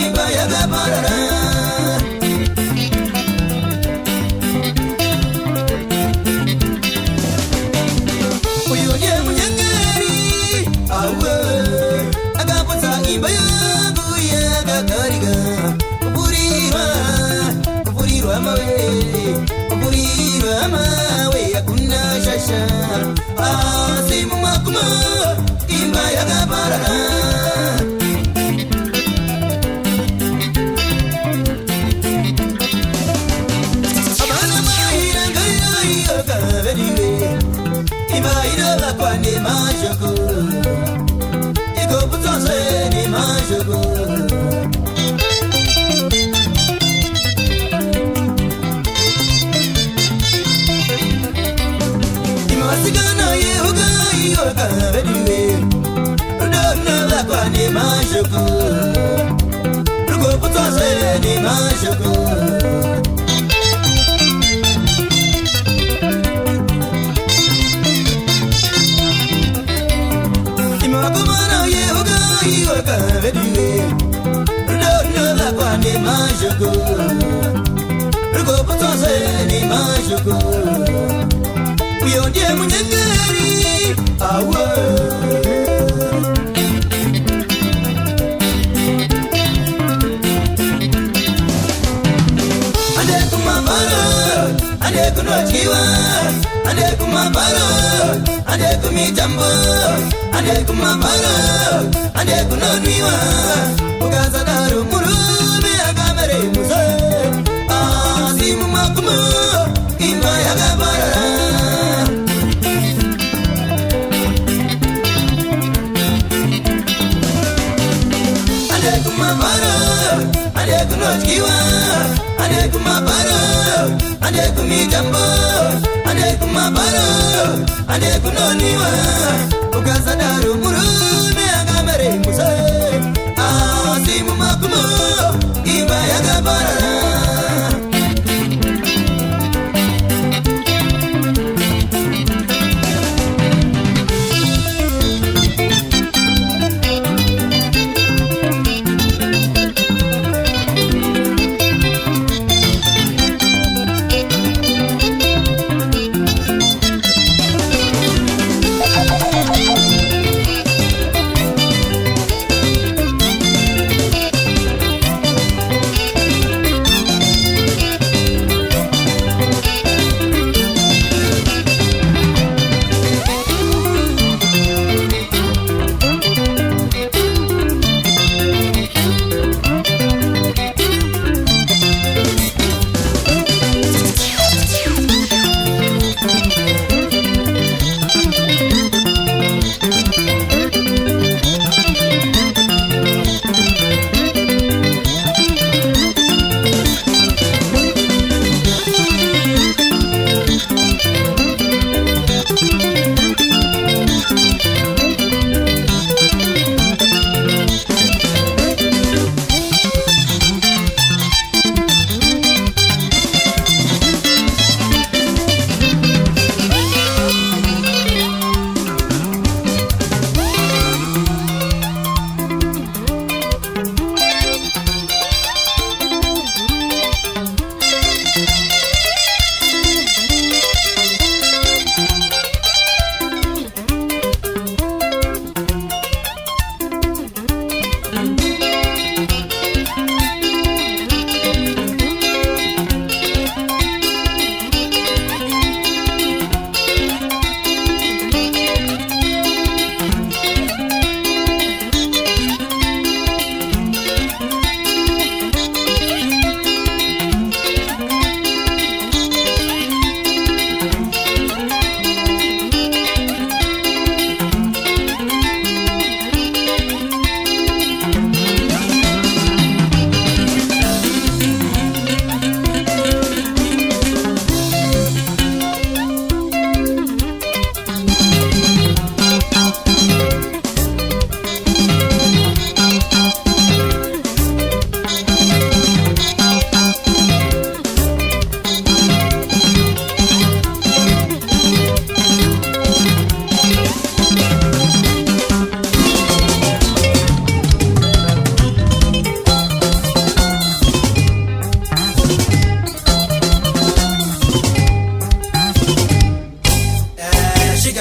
imba yagabarara. Uyu ndiye munyengeri awe agapuza imba yangu yagakariga kuburirwa mawe yakuna shasha asimu makuma imba yagabarara. Abana mahira ngayo kaberiwe imba ira kwa ni majoko iko putonse ni majoko. Masigana yehuga yoga bediwe Rodona lakwa ni majoko Rugo putonse ni majoko. Imakumana yehuga yoga bediwe Rodona lakwa ni majoko Rugo putonse ni majoko. Uyo ndiye munyengeri awe ande kumambara ande kunochiwa ande kumambara ande kumitambo ande kumambara ande kunoniwa ugaza daru murume agamere muze asimu makuma imba yagabarara. Ande kunochiwa ande kumambara ande kumitambo ande kumambara ande kunoniwa ugaza daru murume agamere muze asimu makuma imba yagabarara.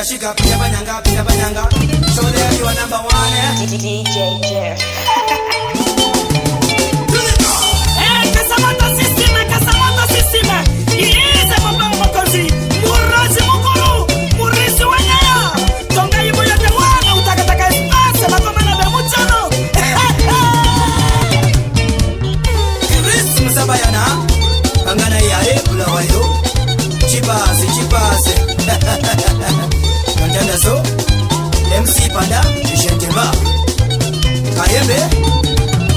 shika pinya banyanga. Show them you are number one, eh? DJ Jeff. Kasamata system. Iize baba mkozi. Murazi mukuru. Murisi wanyaya. Tonga ibo yote wana utakataka espace. Bakoma na bemuchano. Chris Musabayana. Kangana yae kula wayo. Chipase. Kantanda so. MC Panda. Shenteba. Kayembe.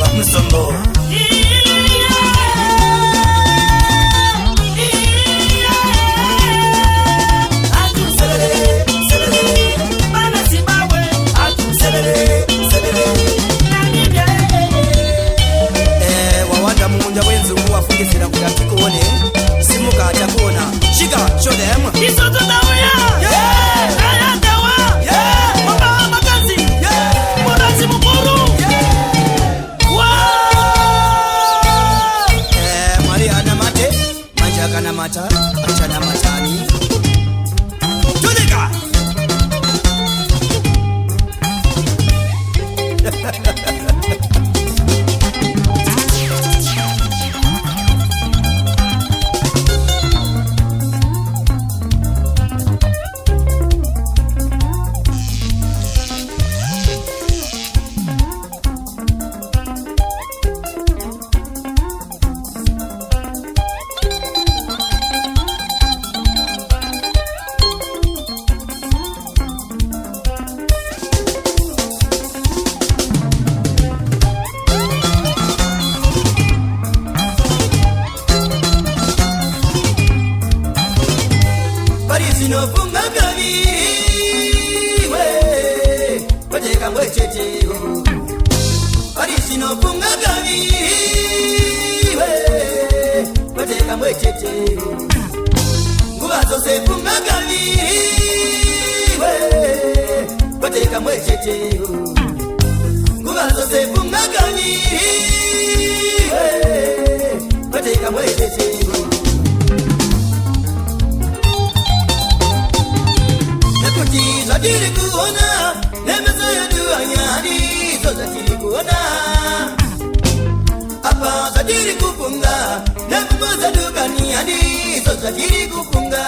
Wamusombo. Wafungisira kuyakikuone simuka achakuona shika show them Isoto dawa aya dawa mama makazi murazi mukuru Maria na mate manjaka na mata achana matani Tulika Sinofunga gavi we Wajeka mwechete Sinofunga gavi we Wajeka mwechete Nguva zose funga gavi we Wajeka mwechete Nguva zose funga gavi we Wajeka mwechete Zadiri kuona, nemezo ya duanyani, so zadiri kuona. Apa zadiri kufunga, nemezo dukaniani, so zadiri kufunga.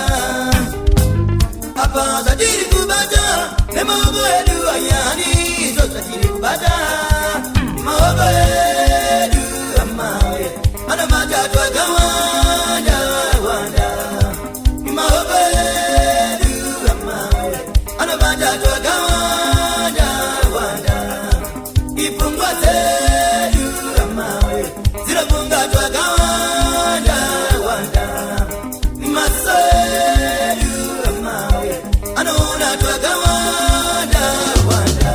Apa zadiri kubata, nemezo ya duanyani, so zadiri kubata. Maogo edu amawe, ana majatu agawanda wanda. Maogo edu amawe. Anabanja tuagawanda wanda Ifungwa tedu amawe Zirafunga tuagawanda wanda Masedu amawe Anona tuagawanda wanda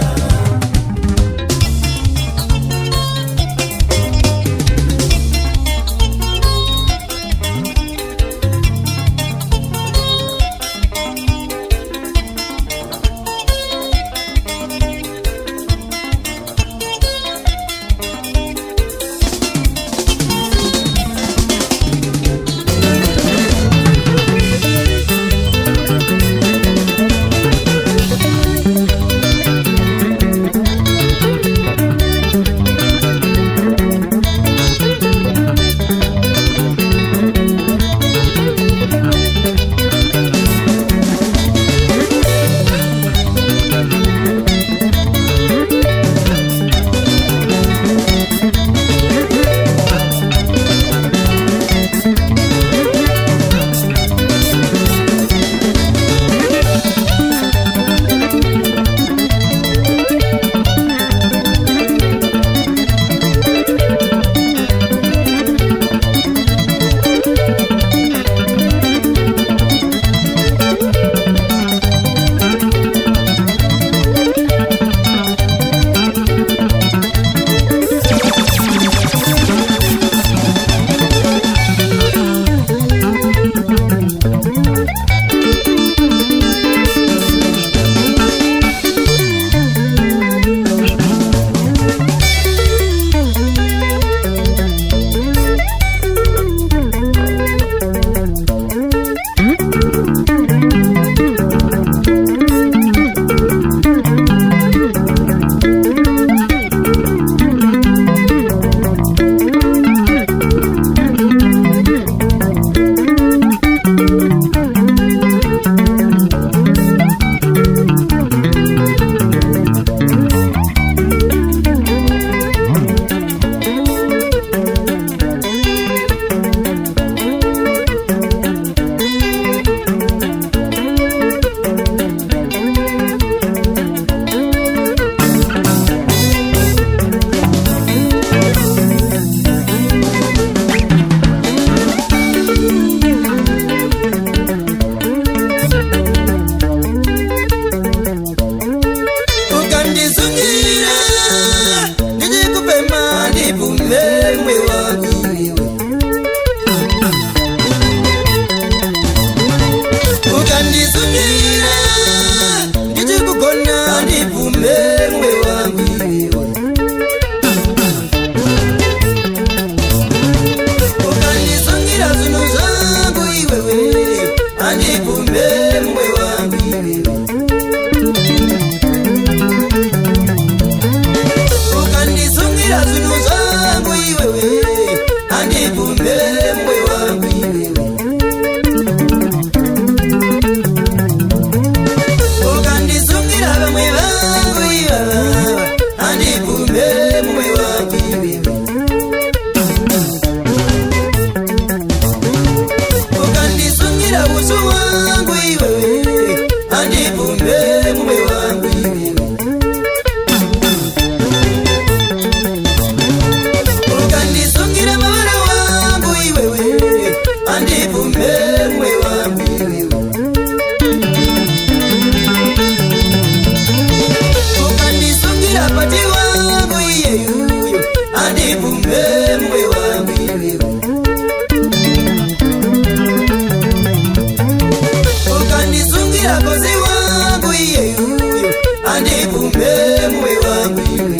mwe wangu iwe. Ukanisungira kozi wangu iye uyo, andipumbe mwe wangu iwe.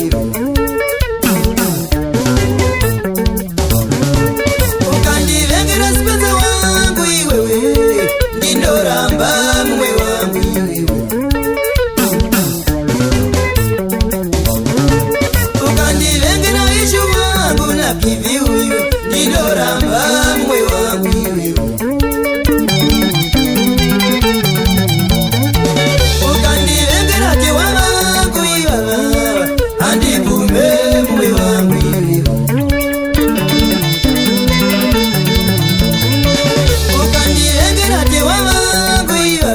Ukandivengera sipenza wangu iwewe, ndindoramba mwe wangu iwe. Ukandivengera ishu wangu na pivi uyu, ndindoramba mwe wangu iwe. Ukandivengera tewa wangu iwe, andipumbe mwe wangu iwe. Ukandivengera tewa wangu iwe,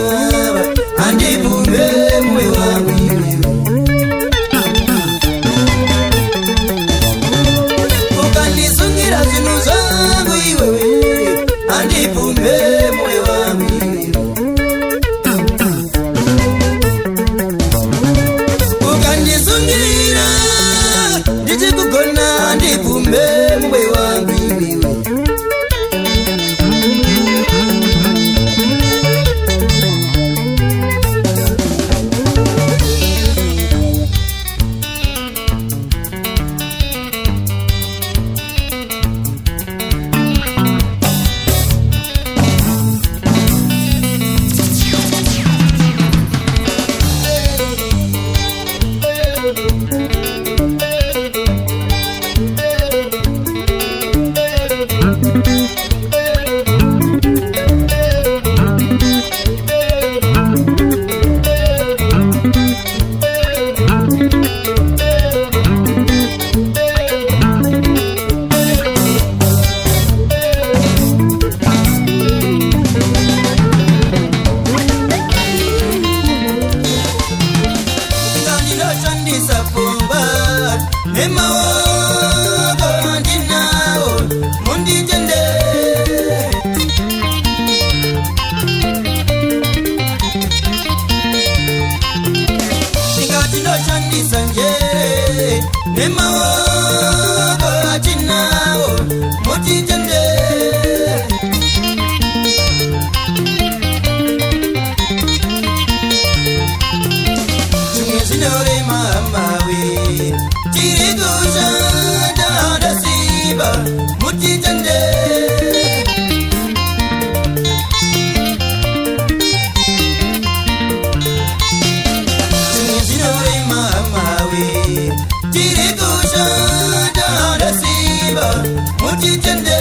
andipumbe mwe wangu iwe. Ukanisungira zinu zangu iwewe, andipumbe mwe wangu iwe. Ukanisungira ndichikugona, andipumbe mwe wangu iwewe. Mutitende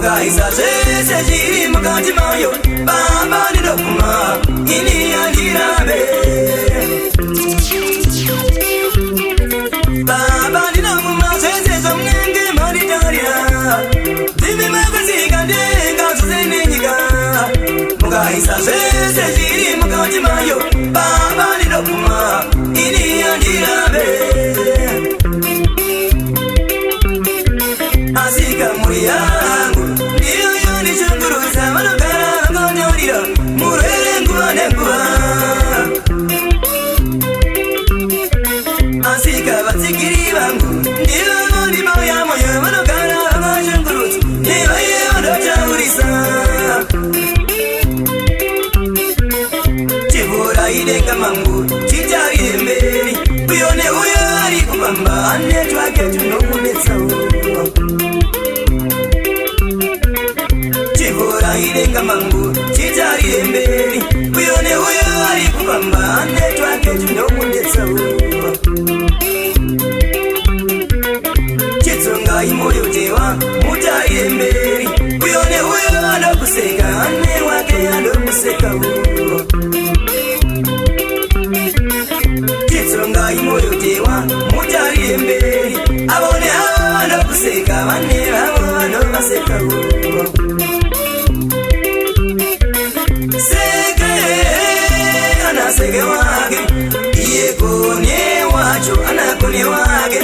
mugaisa zese ziri mukati mayo baba ndinokuma ini andirabe baba ndinokuma zese zomnenge maritarira zivi makazikande ngazuzenenyika mugaisa zese ziri mukati mayo baba ndinokuma ini andirabe asika muri yangu ndiyo yonichunguruza manogara ngonyorira murere nguva nenguva asika vatsikiri vangu ndiyo mondimo yamoyo manogara vachunguruza nevaye vandotaurisa chivura idenga mangu chitarire mberi uyo neuyo ari kufamba ane twake tunokudetsawo chivura idenga mangu chitarire mberi uyo neuyo ari kufamba ane twake tunokudetsawo chitsonga imoyo tewa mutarire mberi uyo neuyo anokuseka ane wake anokusekawo chitsonga imoyo tewa mutarire mberi avone avo vanokuseka vane vavo vanovasekawo seke anaseke wake iye kone wacho anakone wake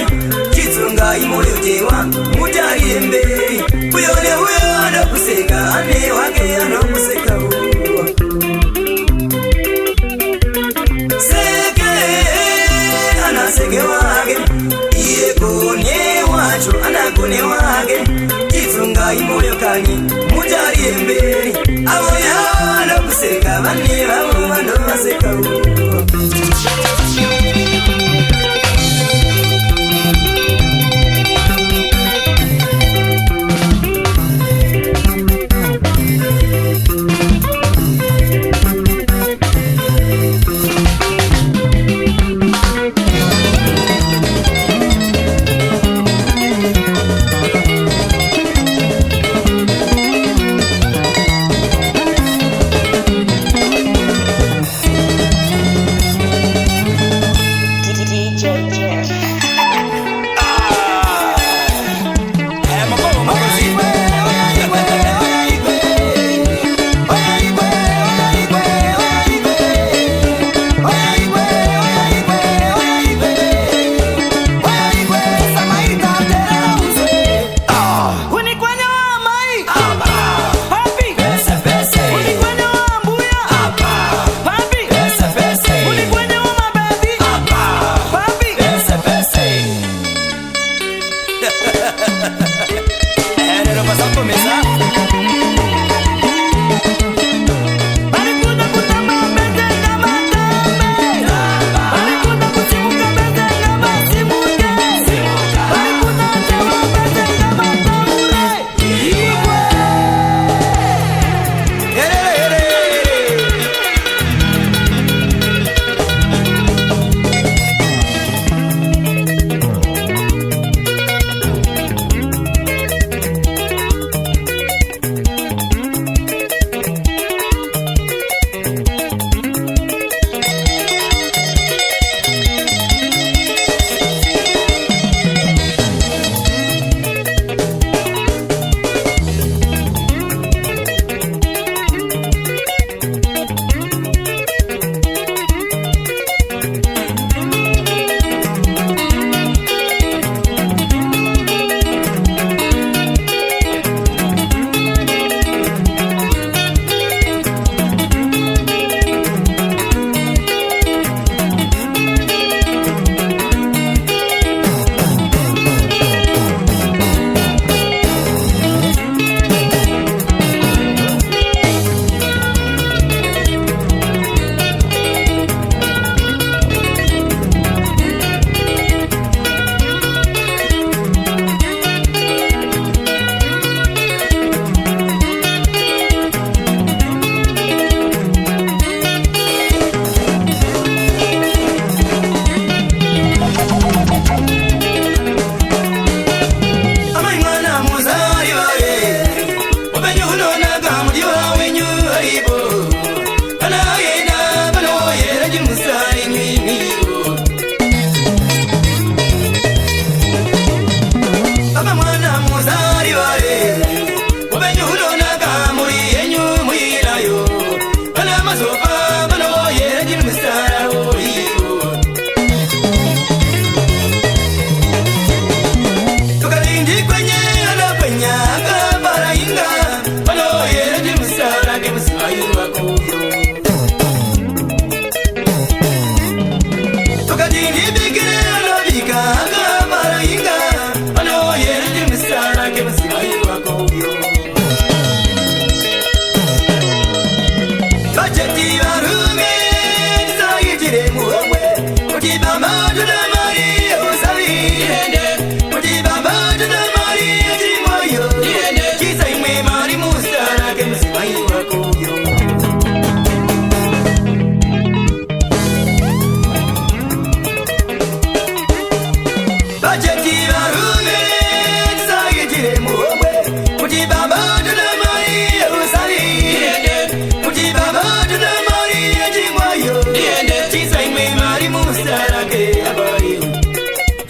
chitsonga imoyo tewa mutarire mberi uyo neuyo anokuseka ane wake anokusekawo anaseke wake iye kone wacho anakone wake chitsonga imoyo kanyi mutarire mberi avo yavo vanokuseka vane vavo vanovasekawo wakuyo bajeti barume sayitire muomwe kuti bamba tunamari osavi kuti bamba tunamari chimoyo kisa imwe mari musarake mzimai wakuyo bajeti barume sayitire muomwe kuti bamba tunamari osavi kuti bamba tunamari chimoyo kisa imwe mari musarake abariyo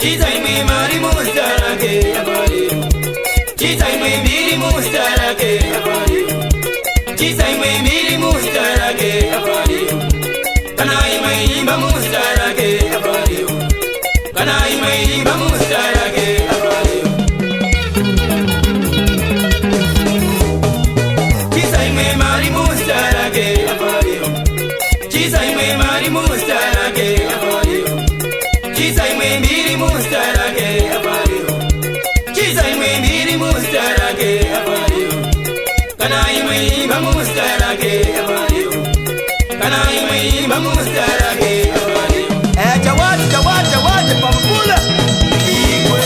kisa imwe mari musarake abariyo kisa imwe mbiri musarake abariyo kisa imwe mbiri musarake abariyo kana imwe imba musarake abariyo kana imwe imba musarake abariyo kisa imwe mari musarake abariyo kisa imwe mari musarake abariyo kisa imwe mbiri musarake abariyo kisa imwe mbiri musarake abariyo kana imwe imba musarake abariyo kana imwe imba musarake abariyo jawadi pamkula igwe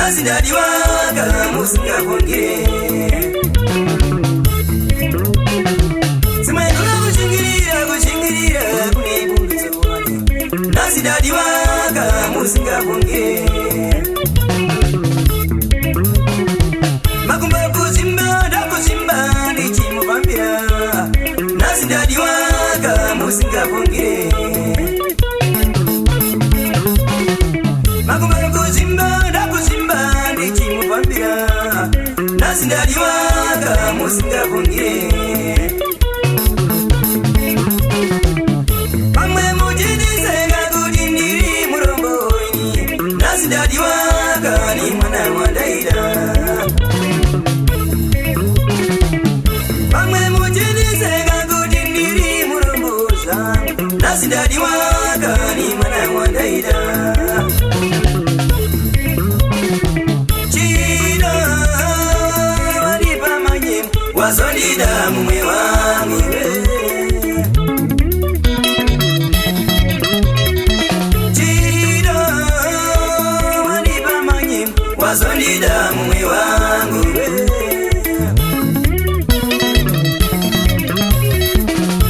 nasi ndadiwaga musingafungire simaendola kuchingirira kunibunduzo wane nasi ndadiwaga musingafungire makumba kuzimba ndakuzimba ndichimupambira nasi ndadiwaga musingafungire makumba kuzimba ndakuzimba ndichimupambira nasi ndadiwaga musingafungire pamwe mujinisenga kuti ndiri muromboini nasi ndadiwaga ni mwana wa Daida pamwe mujinisenga kuti ndiri muromboza nasi ndadiwaga ni mwana wa Daida wazondida mumwe wangu chido wanipa manyi wazondida mumwe wangu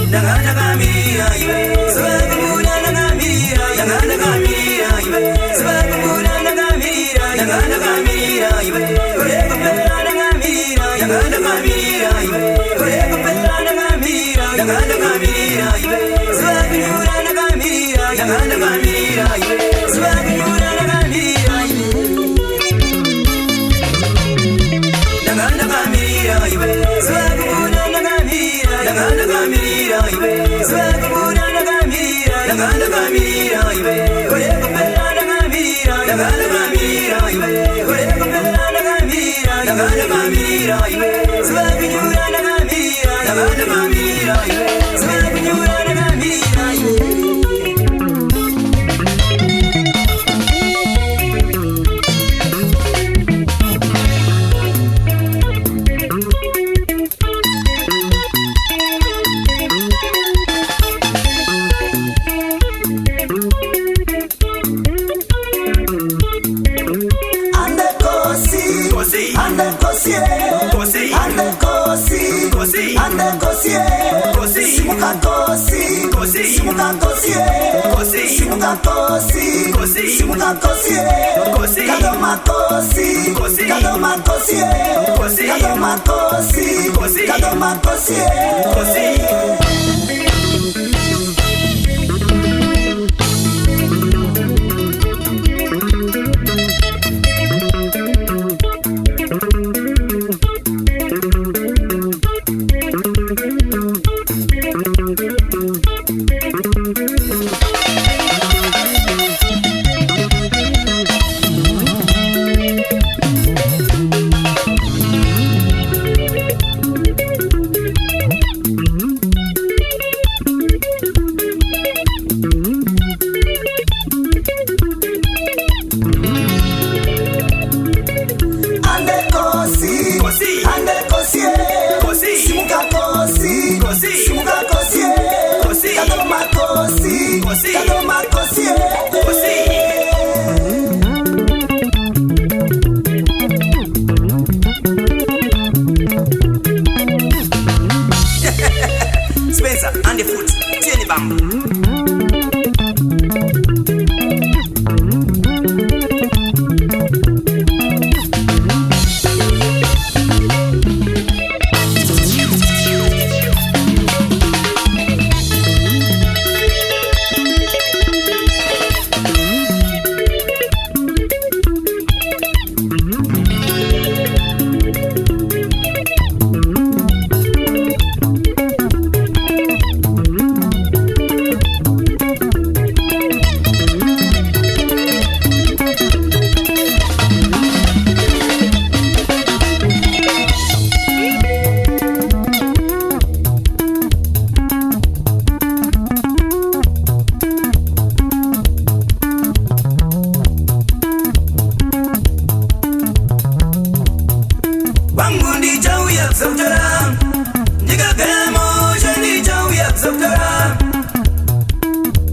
ndakatakamira iwe sivakubuna ndakamirira yakandakamirira iwe sivakubuna ndakamirira yakandakamirira iwe kurekupera ndakamirira yakandakamirira iwe kurekupera ndakamirira yakandakamirira iwe sivakunyura ndakamirira yakandakamirira iwe sivakunyura ndakamirira iwe yakandakamirira iwe sivakubuna ndakamirira yakandakamirira iwe sivakubuna ndakamirira yakandakamirira iwe kurekupera ndakamirira yakandakamirira iwe kurekupera ndakamirira yakandakamirira iwe sivakunyura ndakamirira yakandakamirira iwe sivakunyura ndakamirira iwe Spencer and the foot, Jenny Bam.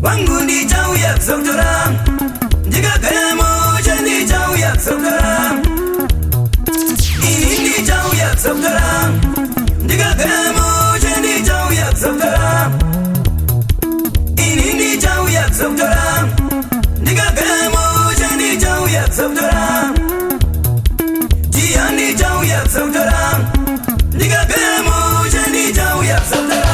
Wangu ndi chau ya Zoktora, ndiga gaya moja ndi chau ya Zoktora. sabdara diga gamo jendi jau yak sabdara inindi jau yak sabdara diga gamo jendi jau yak sabdara jiani jau yak sabdara diga gamo jendi jau yak sabdara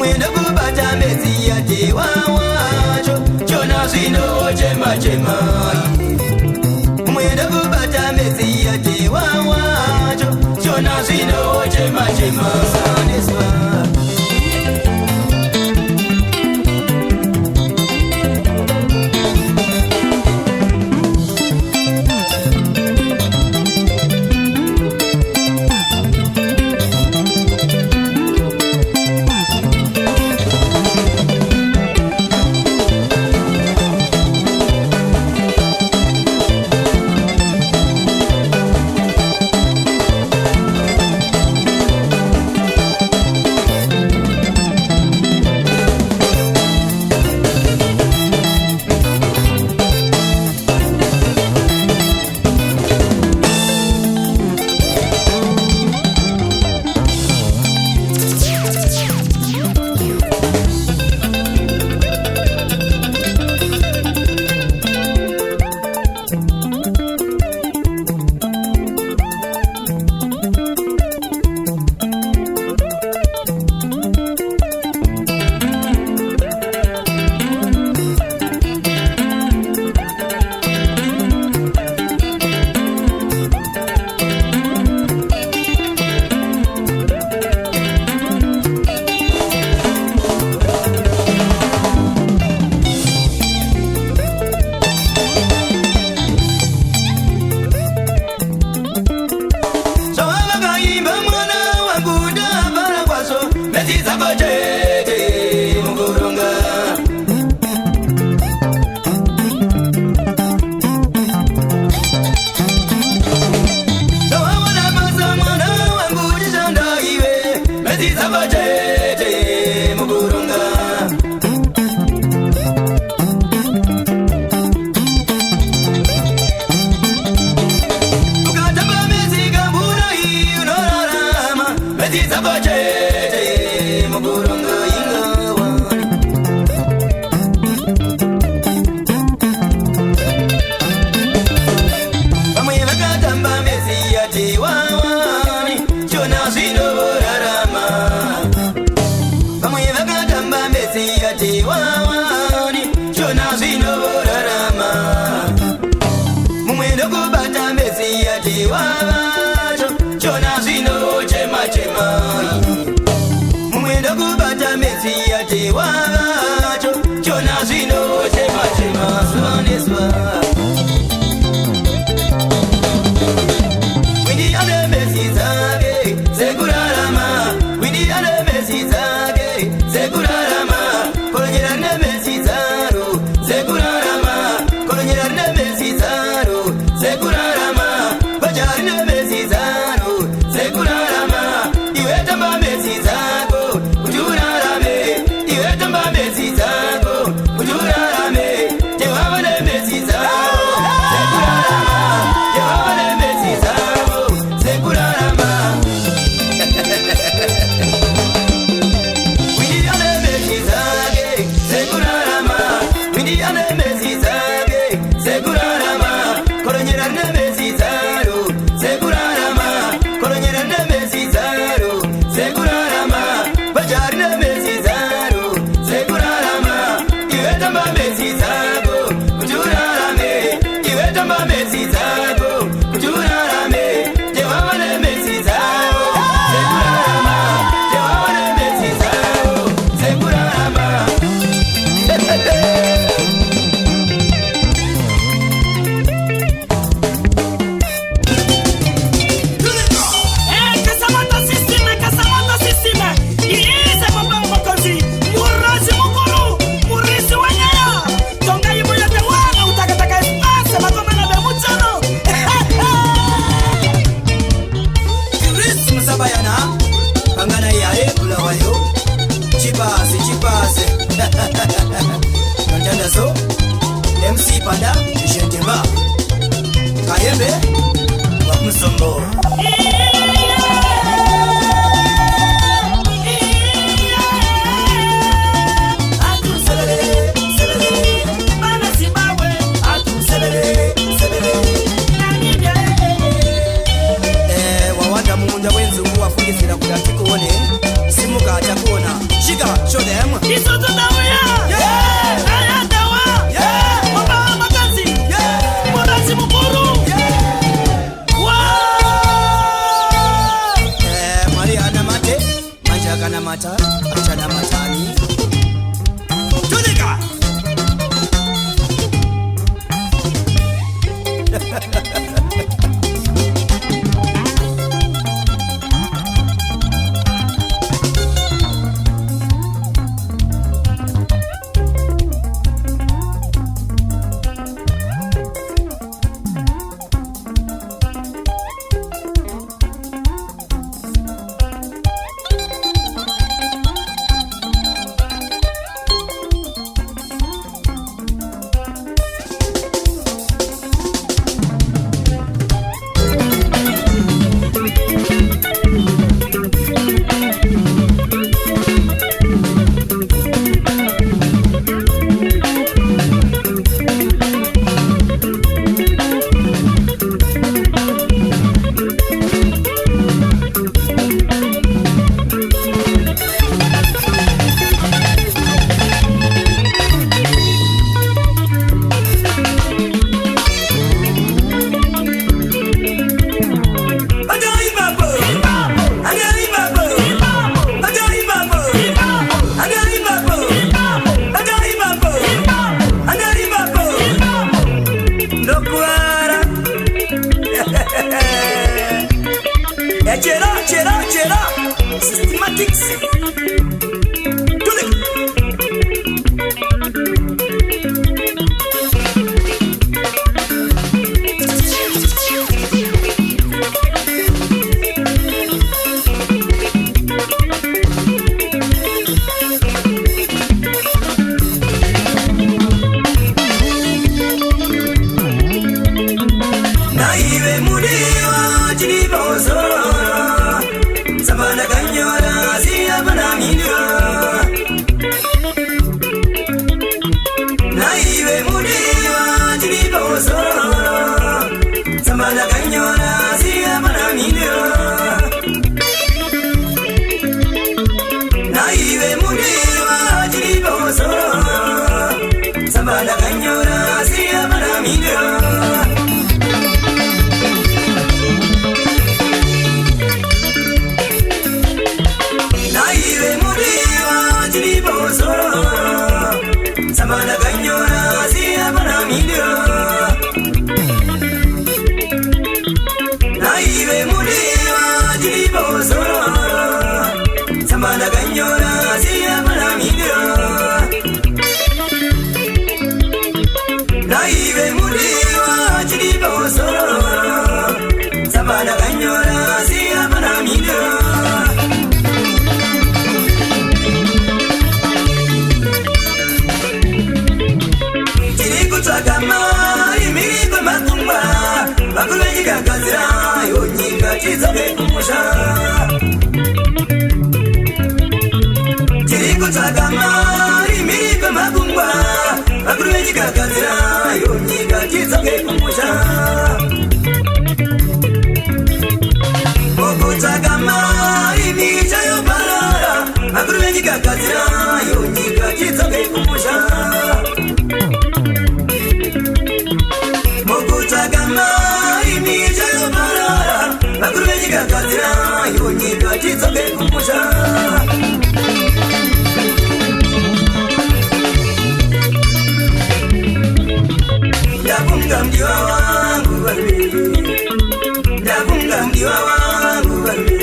Mumwenda kubata mezi ya tewa wacho chona zino chema chema. Mumwenda kubata mezi ya tewa wacho chona zino chema chema. Saneswa MC Panda, Jendeba Kayembe, Wamusombo Wawanda munda wenzu kuwafungisira kudatikuone Simuka atakuona Shika, shona Isoto Dawia. Aya Dawa. Mama Makazi. Murazi Mukuru. Maria na mate, manjaga na mata, achana matani. Tunika. Chera, systematics. Naive mudiwa jinibozo. Samana kanyora siya manamino. Naive mudiwa jinibozo. Samana kanyora siya manamino. Naive mudiwa jinibozo. Samana kanyora siya manamino. Samana kanyora siya manamino. Naive mudiwa jinibozo. Samana kanyora siya manamino. Naive mudiwa jinibozo. Samana kanyora siya manamino. Tagamari miriko matumba bakulenyika kazira yonyika chizobe kumusha. Tiriko tagamari miriko matumba bakulenyika kazira yonyika chizobe kumusha. Oko tagamari mijayo balala bakulenyika kazira yonyika chizobe kumusha. Kazira yonyika chizobe kumusha. Ndafunga mdiwa wangu walwe. Ndafunga mdiwa wangu walwe.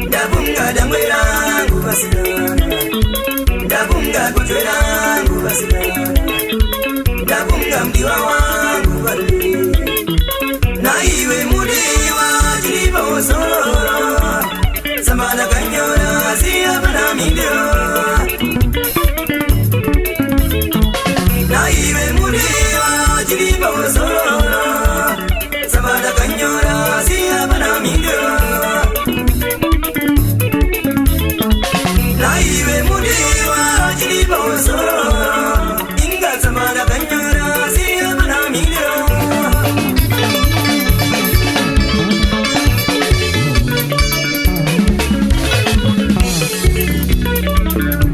Ndafunga dangwe langu basilana. Ndafunga kutwe langu basilana. Ndafunga mdiwa wangu walwe. Naive mudiwa jinibozo. Samana kanyora siya manamino. Naive mudiwa jinibozo. Samana kanyora siya manamino. Naive mudiwa jinibozo. Inga samana kanyora siya manamino. Thank you.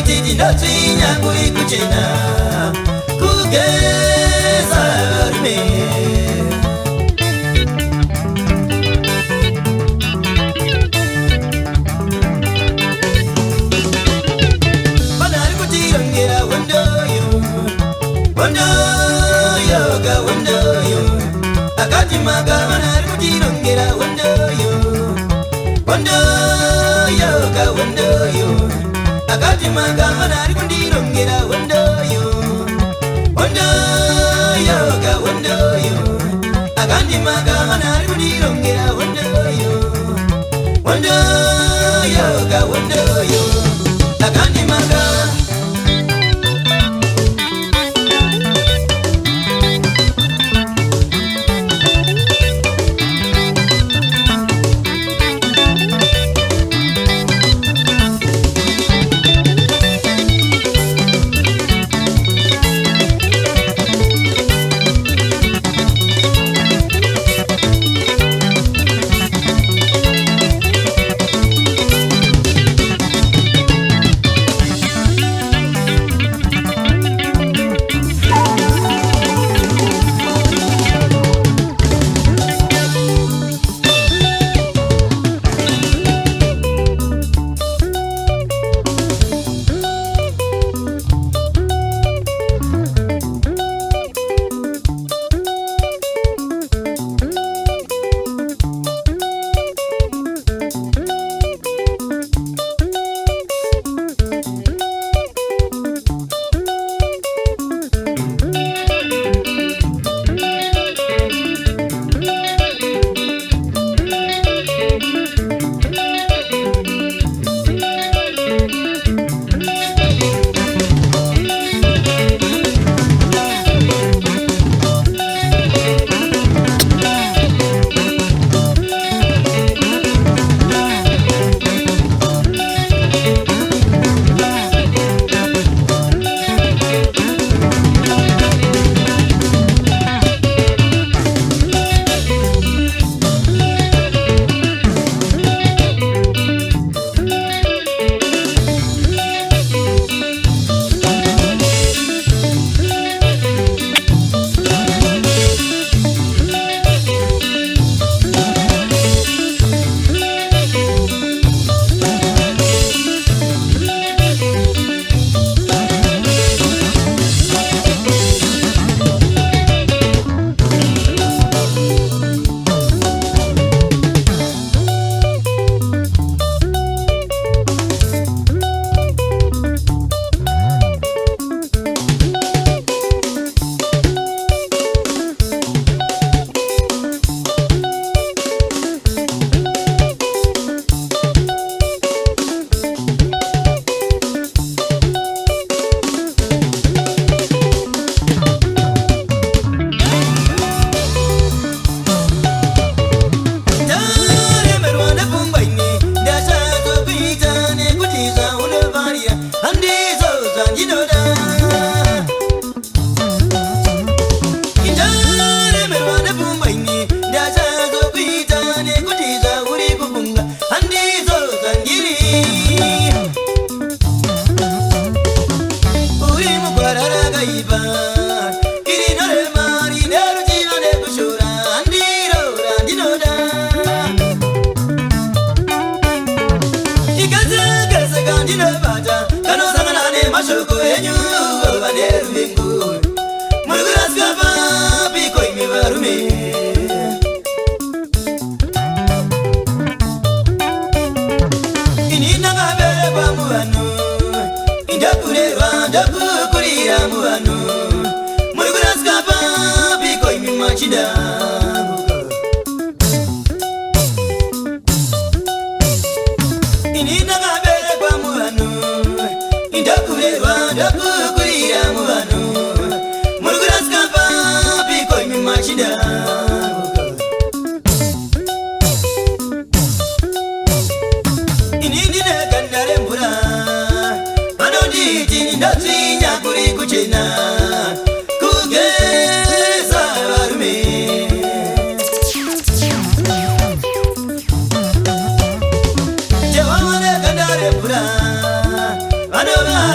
titi ndotinya kuri kuchena kugeza varume vanari kutirongera wondoyo ga wondoyo akati maga vanari kutirongera wondoyo ga wondoyo akati maga vanari kundirongera wondoyo ga wondoyo akandi maga vanari kundirongera wondoyo ga wondoyo akandi maga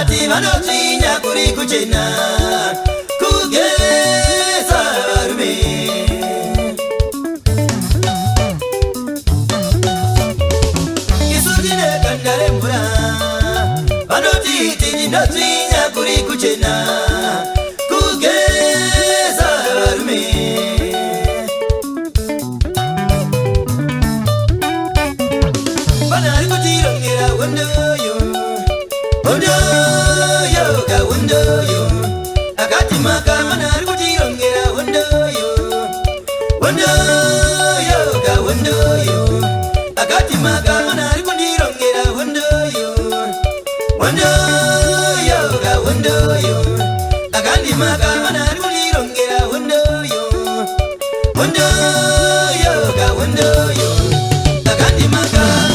Akati vanotinya kuri kuchena kugeza varume. Isu tine ganda remvura vanoti tinotinya kuri kuchena kugeza varume. Vanari kutirongera hondoyo hondoyo ga hondoyo. Akati makamana ari kutirongera hondoyo hondoyo ga hondoyo. Akati makamana ari kundirongera hondoyo hondoyo ga hondoyo. Akati makamana ari kundirongera hondoyo hondoyo ga hondoyo. Akati makamana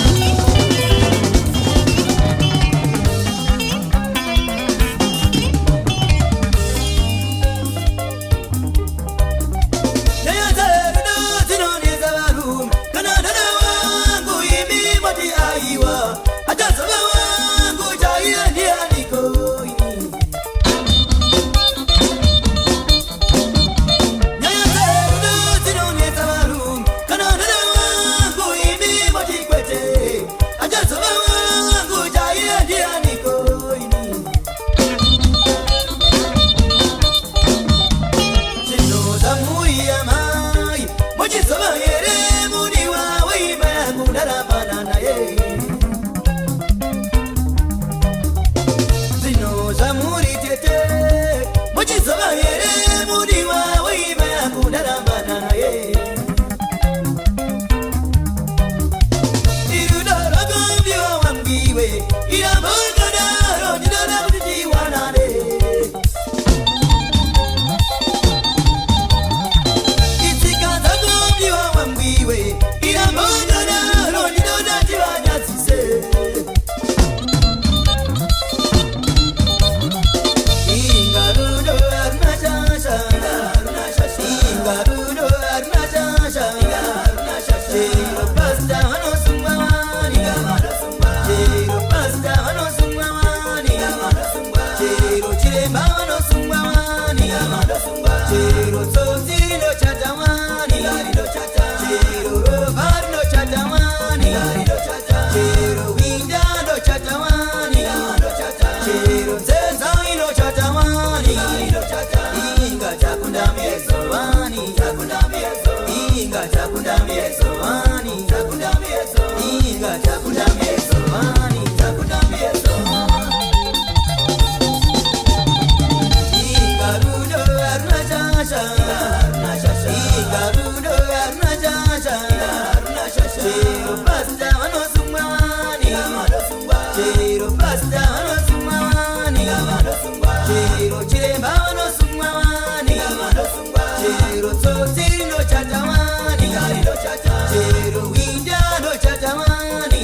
Chero winda no chatamani,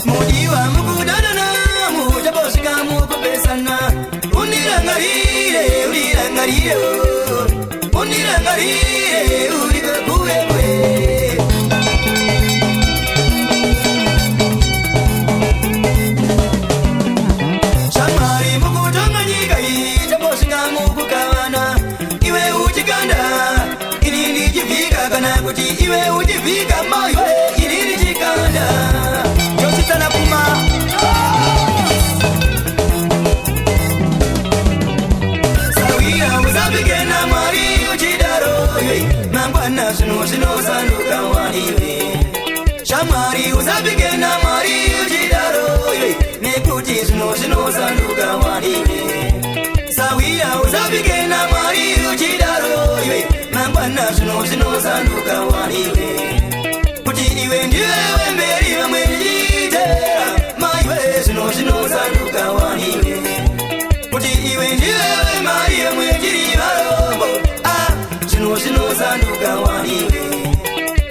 Mujiwa mukudana na mujaboshika mukupesana. Unirangarire, unirangarire, unirangarire, urikuwe. Shamari mukutanganyika ijaboshinga mukukavana. Iwe uchiganda, inini jivika kana kuti iwe ujivika maiwe inini chikanda. Yoshitana kuma. Sawira uzapike na mari uchidaro iwe. Mangwana shino sanduka waniwe. Shamari uzapike na mari uchidaro iwe. Nekuti shino sanduka waniwe. Sawira uzapike na mari uchidaro iwe. Mangwana shino sanduka waniwe. Kuti iwe ndiwe wemberi wamwenjitera. Maiwe shino sanduka waniwe. Kuti iwe ndiwe wembari wamwenjiri varombo. Ah, shino sanduka waniwe.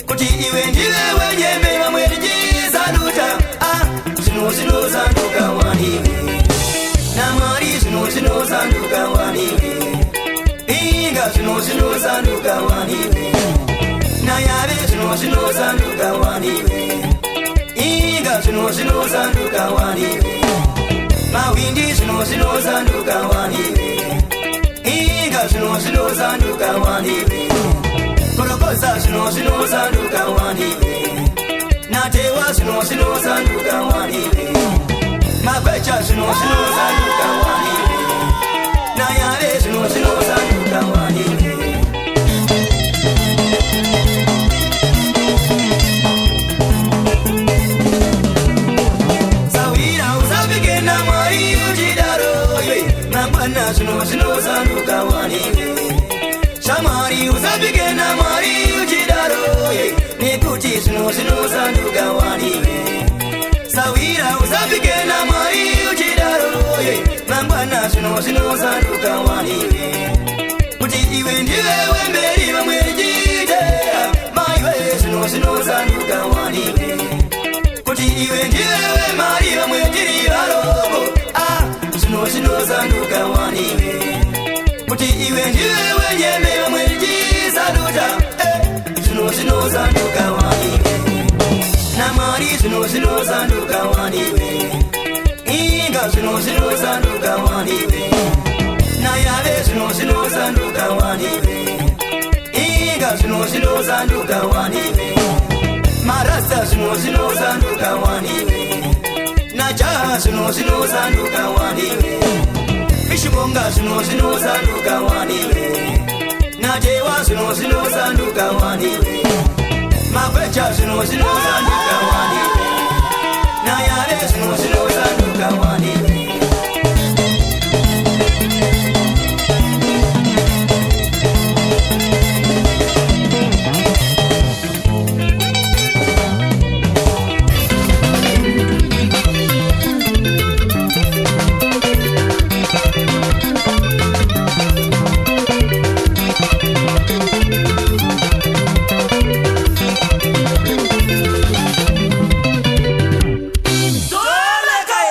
Kuti iwe ndiwe wenyembe wamwenjisaluta. Ah, shino sanduka waniwe. Namari shino sanduka waniwe. Inga shino sanduka waniwe. Nayabe shino sanduka waniwe. Inga shino sanduka waniwe. Mawindi shino sanduka waniwe. Inga shino sanduka waniwe. Korokosa shino sanduka waniwe. Natewa shino sanduka waniwe. Makwecha shino sanduka waniwe. Nayabe shino sanduka waniwe. Sawira uzapike na mari uchidaro iwe. Mangwana shino sanduka waniwe. Shamari uzapike na mari uchidaro iwe. Nekuti shino sanduka waniwe. Sawira uzapike na mari uchidaro iwe. Mangwana shino sanduka waniwe. Kuti iwe ndiwe wemberi wamwenjitera. Maiwe shino sanduka waniwe. Kuti iwe ndiwe wembari wamwenjiri varombo. Ah, shino sanduka waniwe. Kuti iwe ndiwe wenyembe wamwenjisaluta. Shino sanduka waniwe. Namari shino sanduka waniwe. Inga shino sanduka waniwe. Nayabe shino sanduka waniwe. Inga shino sanduka waniwe. Marasta shino sanduka waniwe. Najaha shino sanduka waniwe. Fishibonga shino sanduka waniwe. Najewa shino sanduka waniwe. Makwecha shino sanduka waniwe. Nayabe shino sanduka waniwe. Tole kai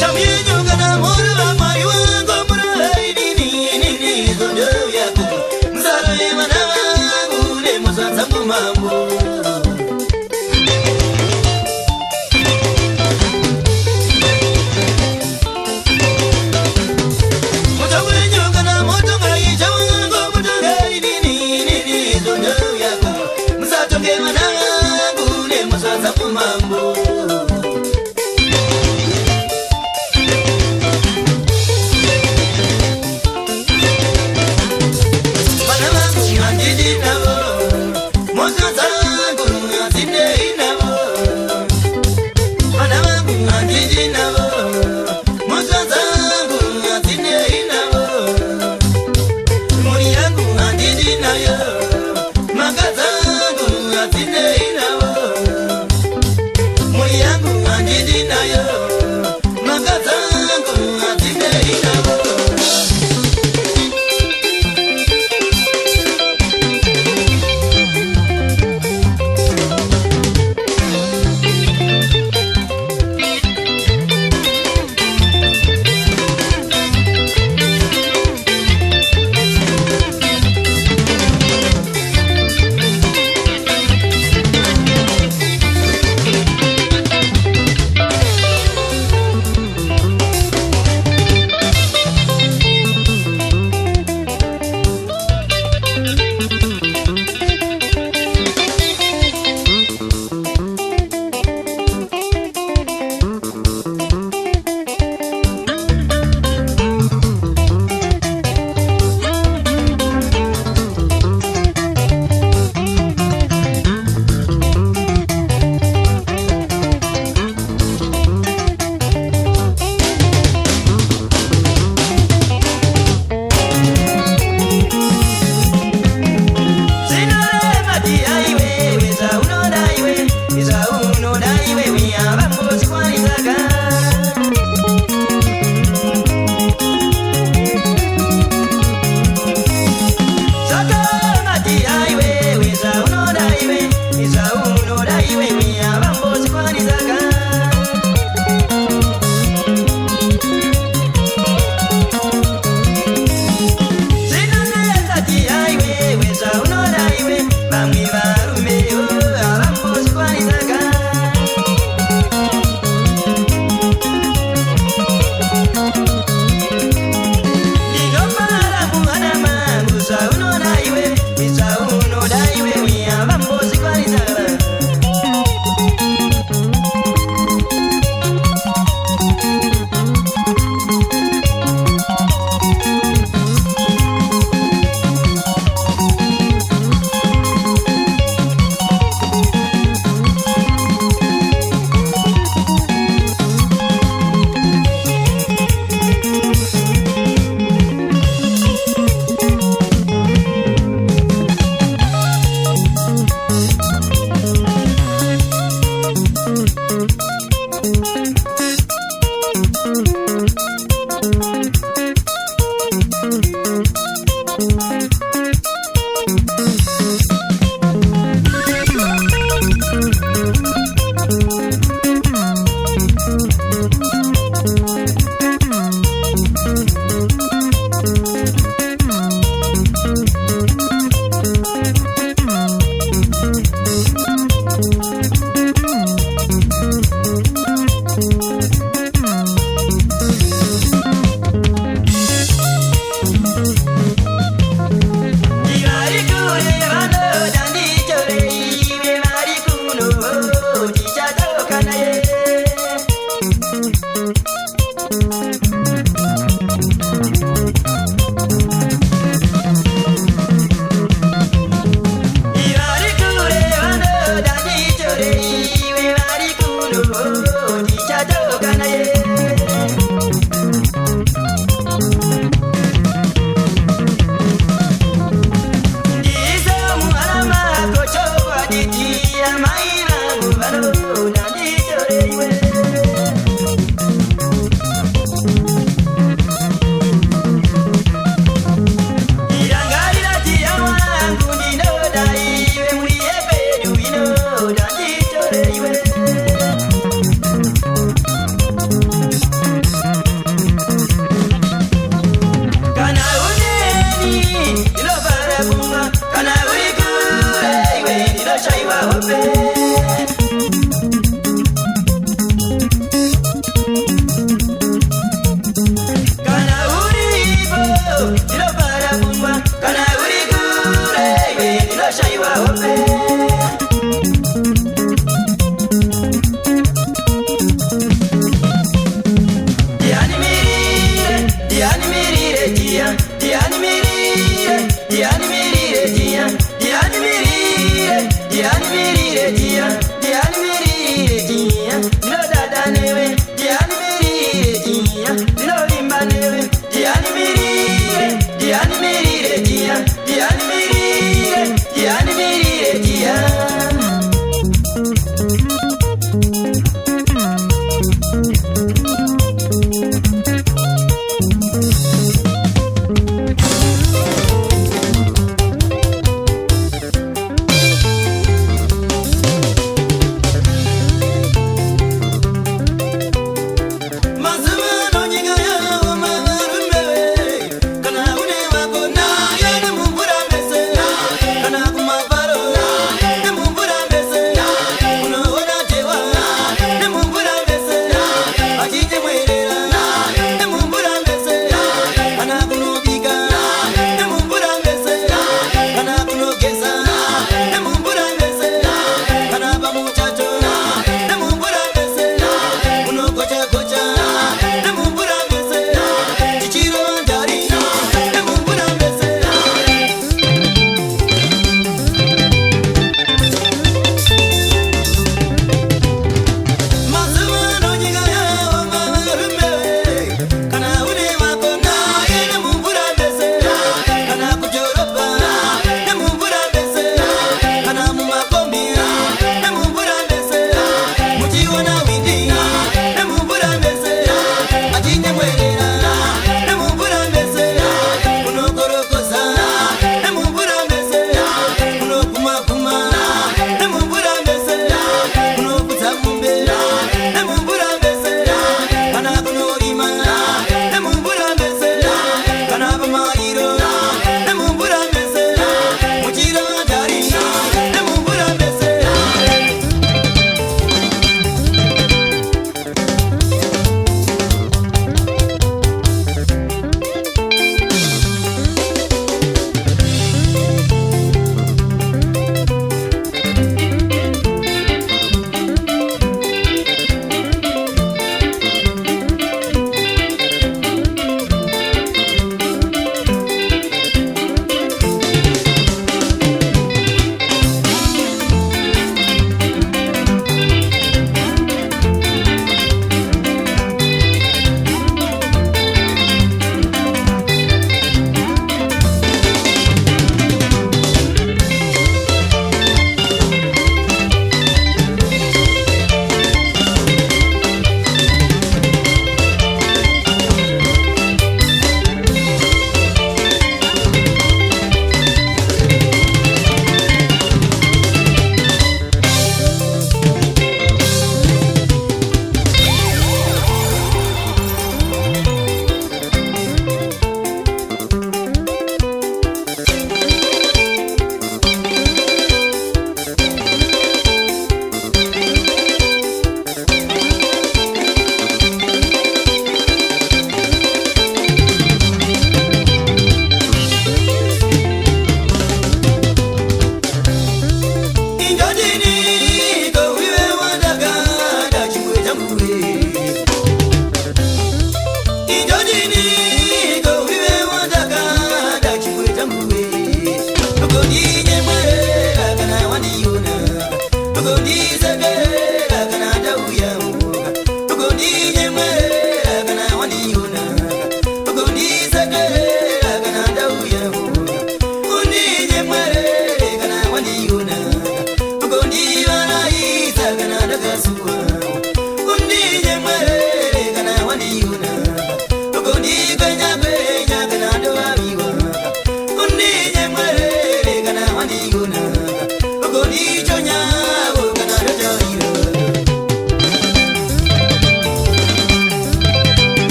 Chamye nyonga na mora mari wango mura Mbanewe, Diani Mirire, Diani Mirire, Diani Mirire, Diani Mirire, Diani.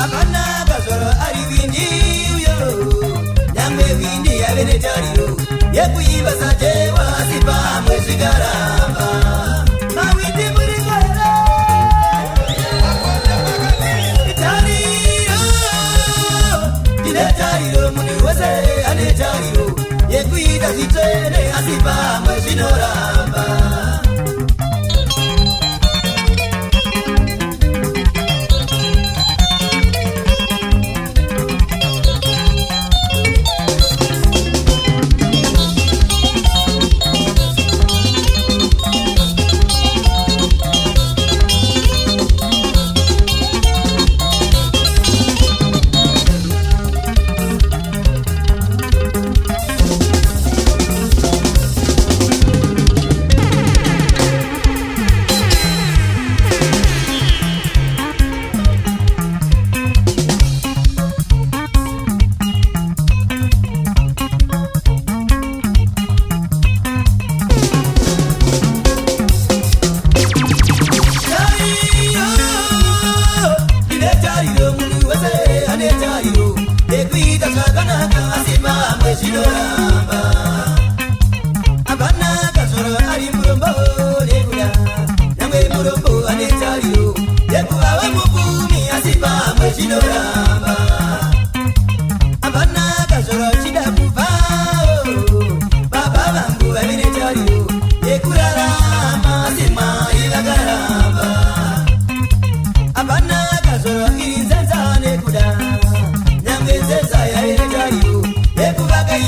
Abana bazoro yekuibaza jewa sipamwe zvikaramba mawiti murikoera tariro tine tariro munhu wese ane tariro yekuita zvitsvene asi pamwe zvinoramba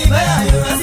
Bye.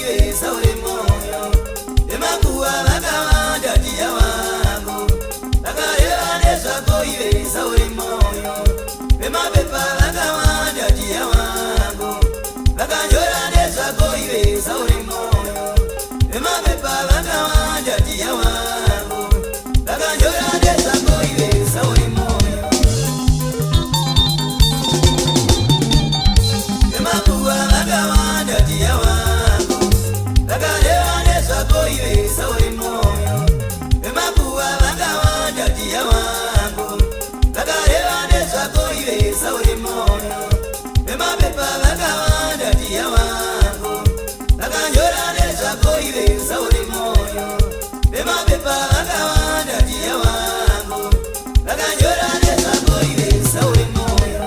iwe sauri moyo emakuwa vakawanda dia wangu vakarevane zvako iwe sauri moyo vemapepa vakawanda dia wangu vakanyora nezvako iwe sauri moyo vemapepa vakawanda dia wangu vakanyora nezvako iwe sauri moyo vemakuwa vakawanda dia wangu vakarevane zvako iwe sauri moyo vemakuwa vakawanda dia wangu vakarevane zvako iwe sauri moyo vemapepa vakawanda dia wangu vakanyora nezvako iwe sauri moyo vemapepa vakawanda dia wangu vakanyora nezvako iwe sauri moyo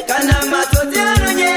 Kana matoti anonye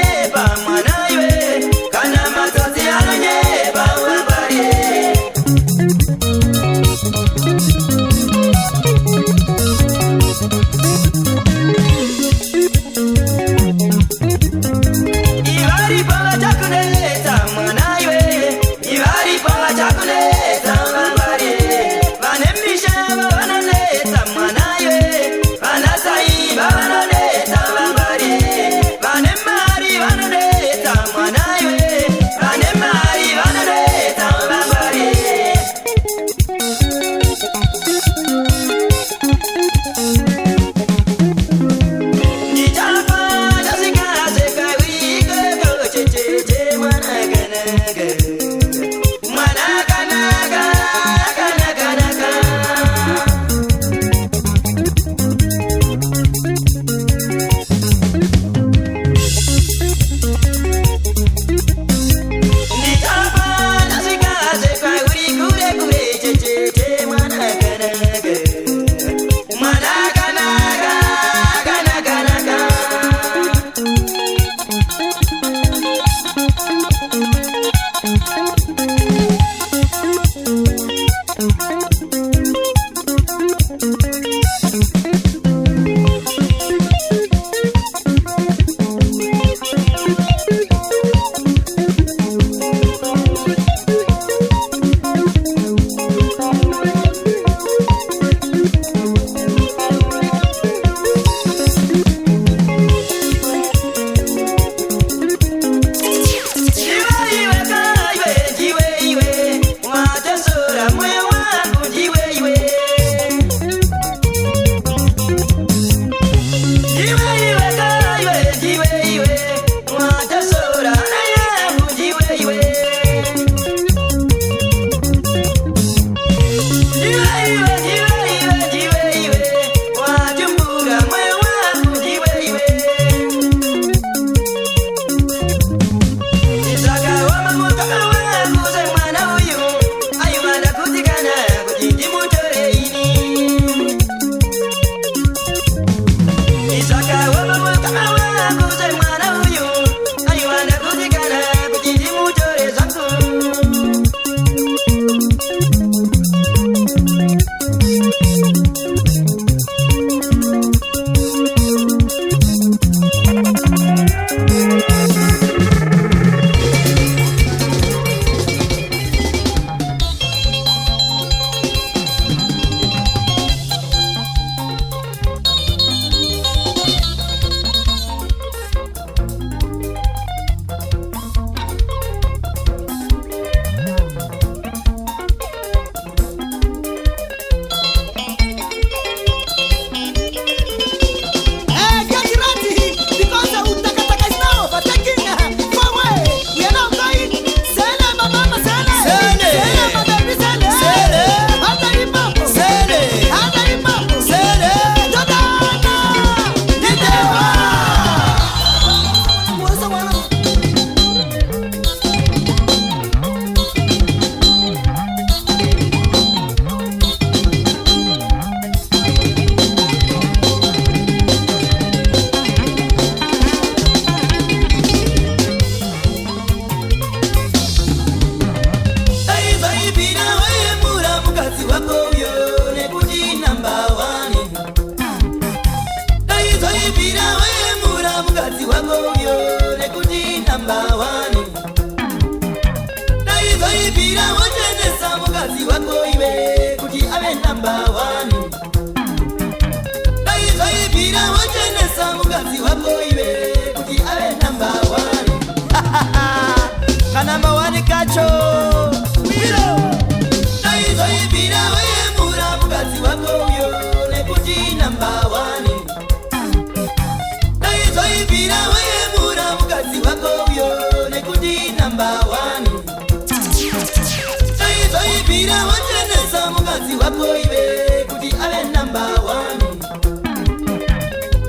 Naizolipira wachenesa mukazi wako iwe kuti ave number one.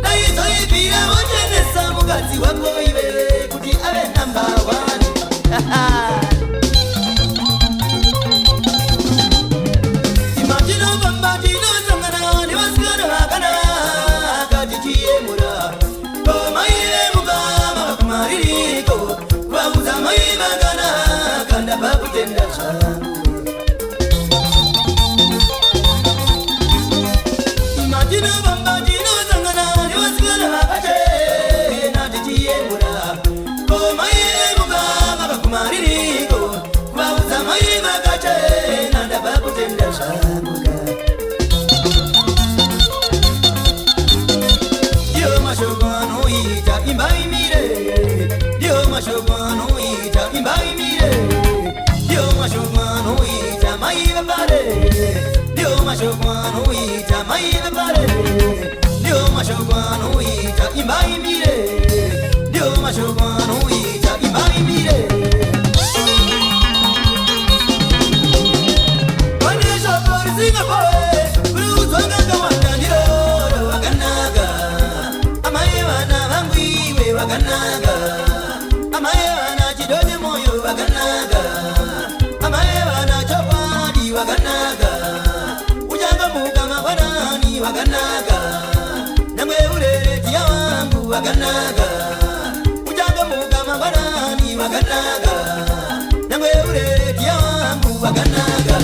Naizolipira wachenesa mukazi wako iwe kuti ave number one. Imagine bamba dino sangana ni waskana wakana kati chiemura. Komaye mugama kumaririko wabuza mai magana kanda bakutenda changu. Imagine bamba dino sangana ni waskana wakate nati chiemura. Komaye mugama kumaririko wabuza mai magate nanda bakutenda changu. Dio mashogano ita imbai mire. Dio mashogano ita imbai mire. Dio mashogano ita mai vare. Dio mashogano ita mai vare. Dio mashogano ita imbai mire. Dio mashogano ita imbai mire. Vanisha por Singapore, Bruzanga kawanda niro wakanaga. Amayewana vanguiwe wakanaga. Amayewana chidoje moyo wakanaga. Amayewana chapadi wakanaga. Ujanga mukama wanani wakanaga. Nangwe urere tia wangu wakanaga. Ujanga mukama wanani wakanaga. Nangwe urere tia wangu wakanaga.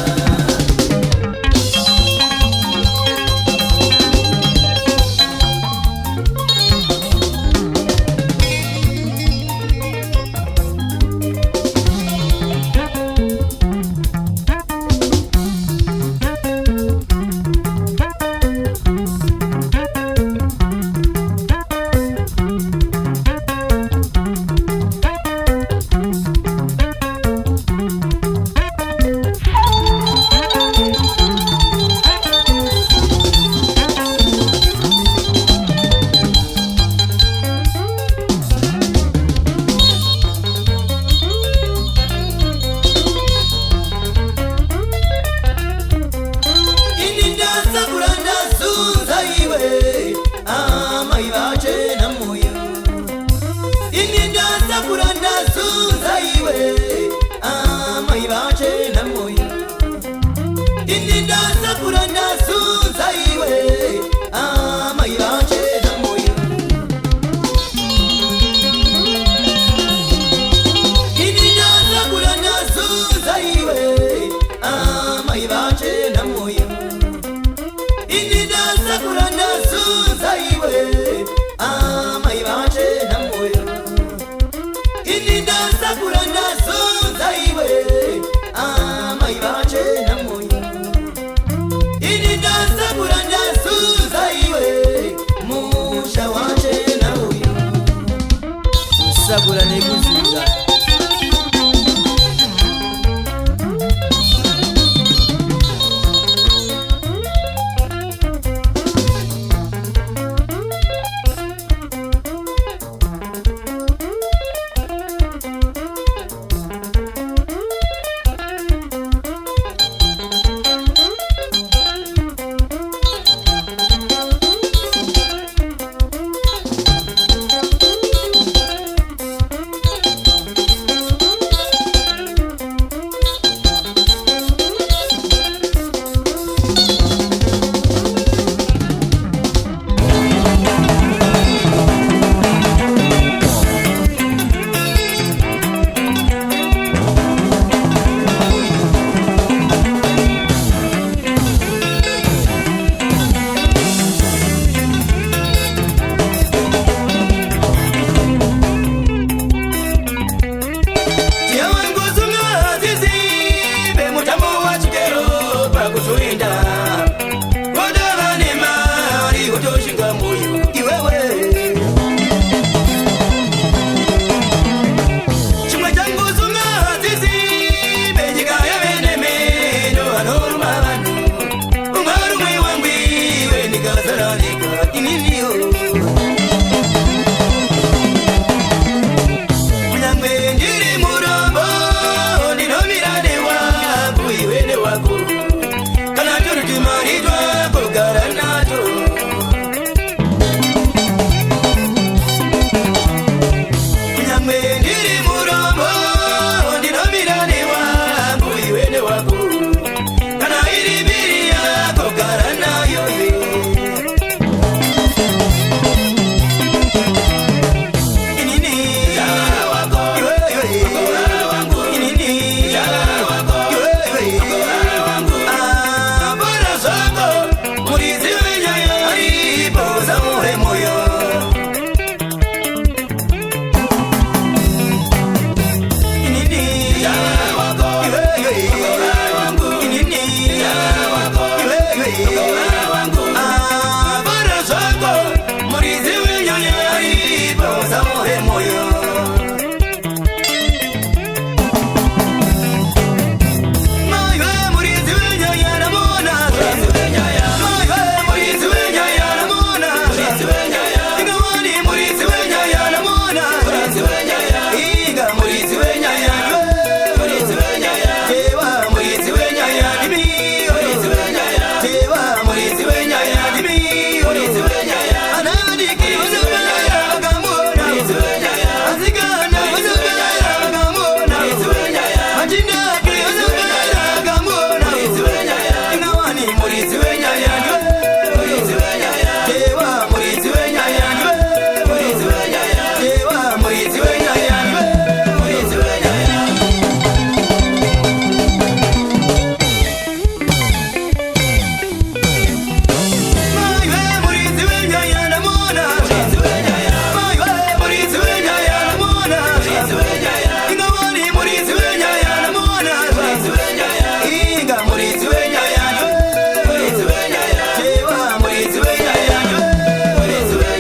Sagura nekuziza samohe moyo. Maiwe murizi wenya yanamona, maiwe murizi wenya yanamona, ingawani murizi wenya yanamona, inga murizi wenya yanwe, tewa murizi wenya yanimi, tewa murizi wenya yanimi, anadiki wanubaya wakamona, azigana wanubaya wakamona, majindaki wanubaya wakamona, ingawani murizi wenya yanwe, tewa murizi wenya yanwe, tewa murizi wenya yanwe. Maiwe murizi wenya yanamona, maiwe murizi wenya yanamona, ingawani murizi wenya yanamona, inga murizi wenya yanwe, tewa murizi wenya yanwe.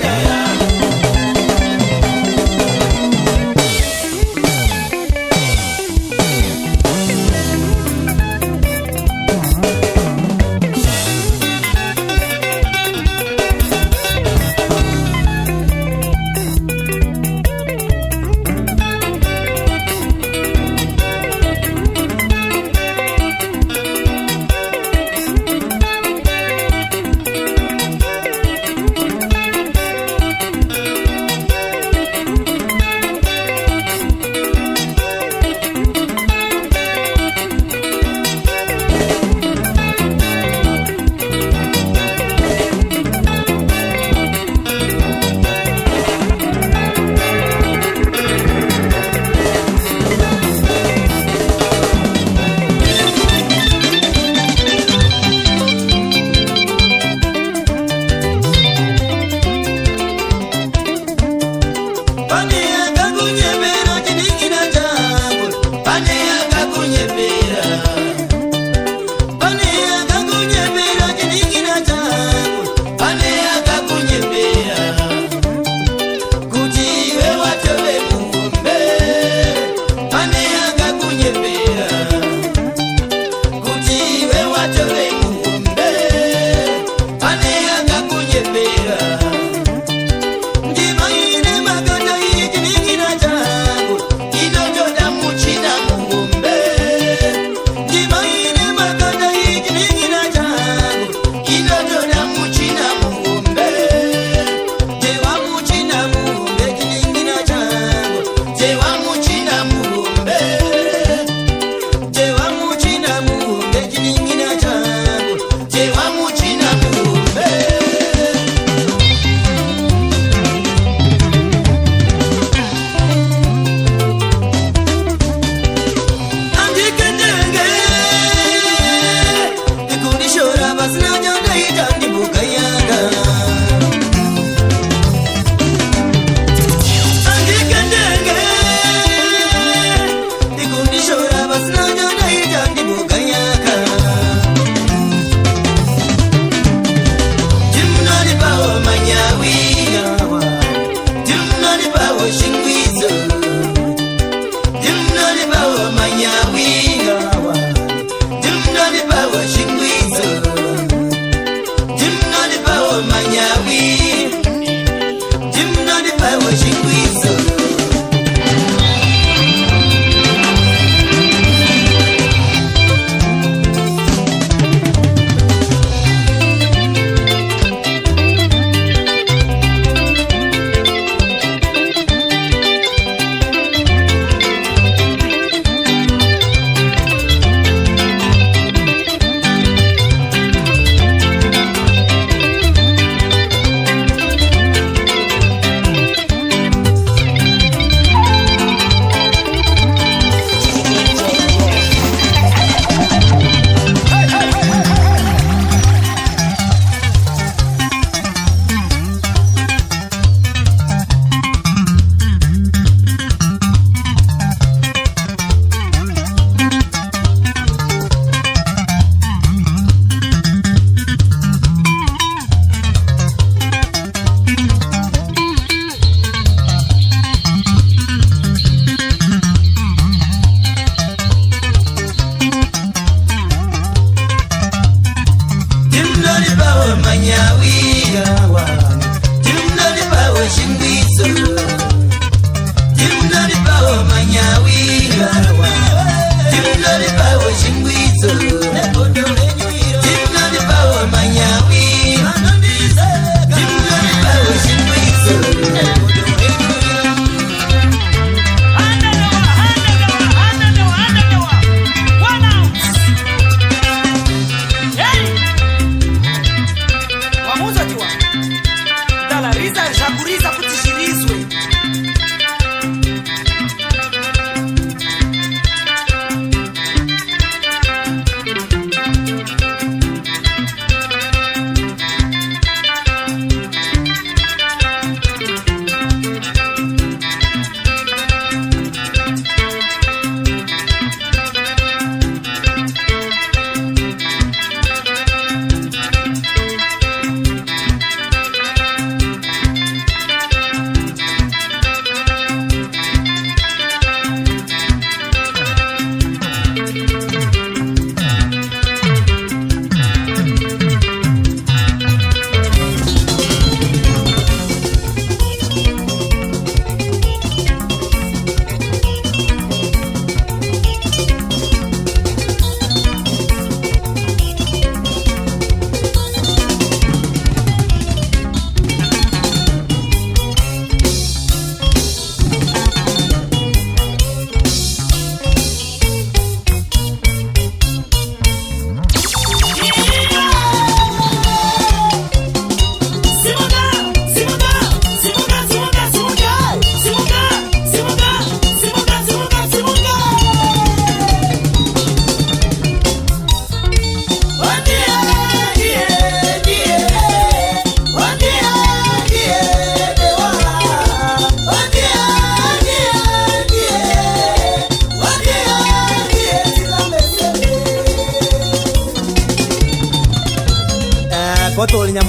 Pane akakunyepera chiningina changu, pane akakunyepera, pane akakunyepera chiningina changu, pane akakunyepera, kuti iwe watove mungombe, pane akakunyepera, kuti iwe watove mungombe, pane akakunyepera. Ndima ine makanda ichiningina changu, inotoda muchina mungombe. Ndima ine makanda ichiningina changu, inotoda muchina mungombe. Tewa muchina mungombe chiningina changu, tewa muchina mungombe. Tewa muchina mungombe chiningina changu, tewa muchina mungombe. Andikendenge ikunishora basina nyonda itandi mukayanga. Andikendenge ikunishora basina nyonda itandi mukayanga. Jimnani bawo manyawi yawa, jimnani bawo shingwizo, jimnani bawo manyawi yawa, jimnani bawo shingwizo, jimnani bawo manyawi, jimnani bawo shingwizo.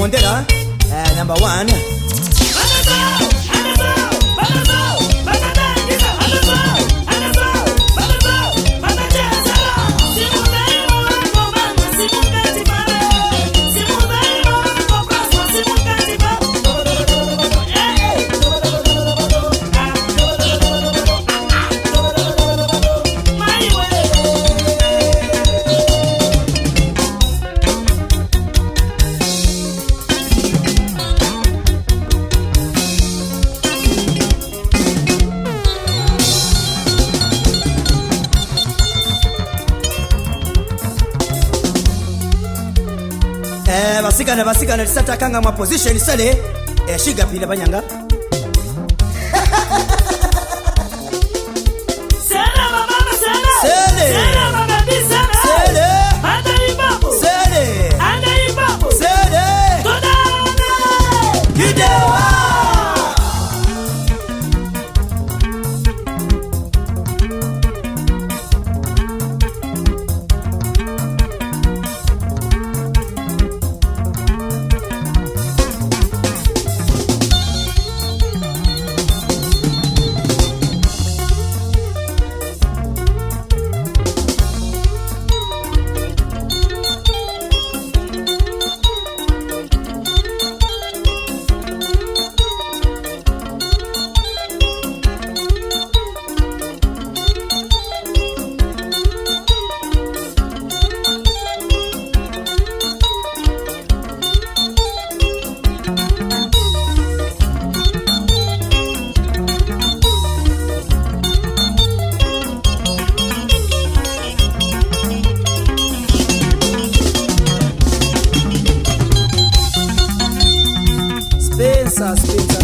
Mondela, number 1. Basigana lisata kanga ma position sale shiga pile banyanga Sele mama sele Sele Sele mama bisele Sele Anda ibabu Sele Anda ibabu Sele Todane Gidewa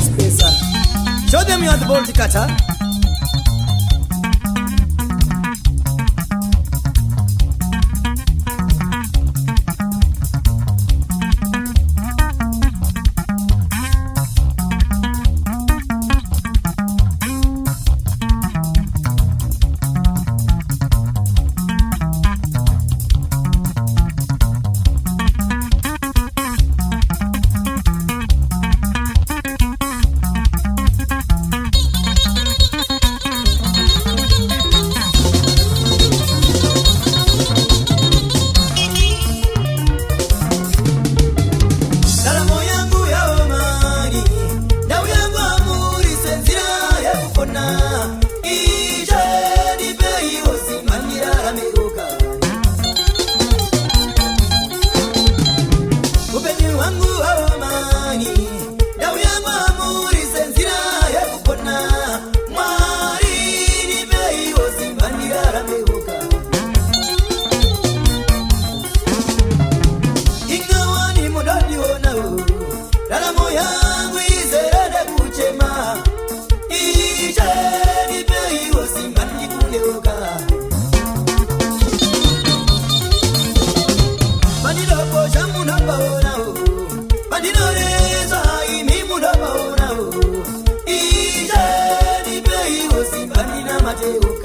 Spencer. Show them you are the ball cutter. Mateo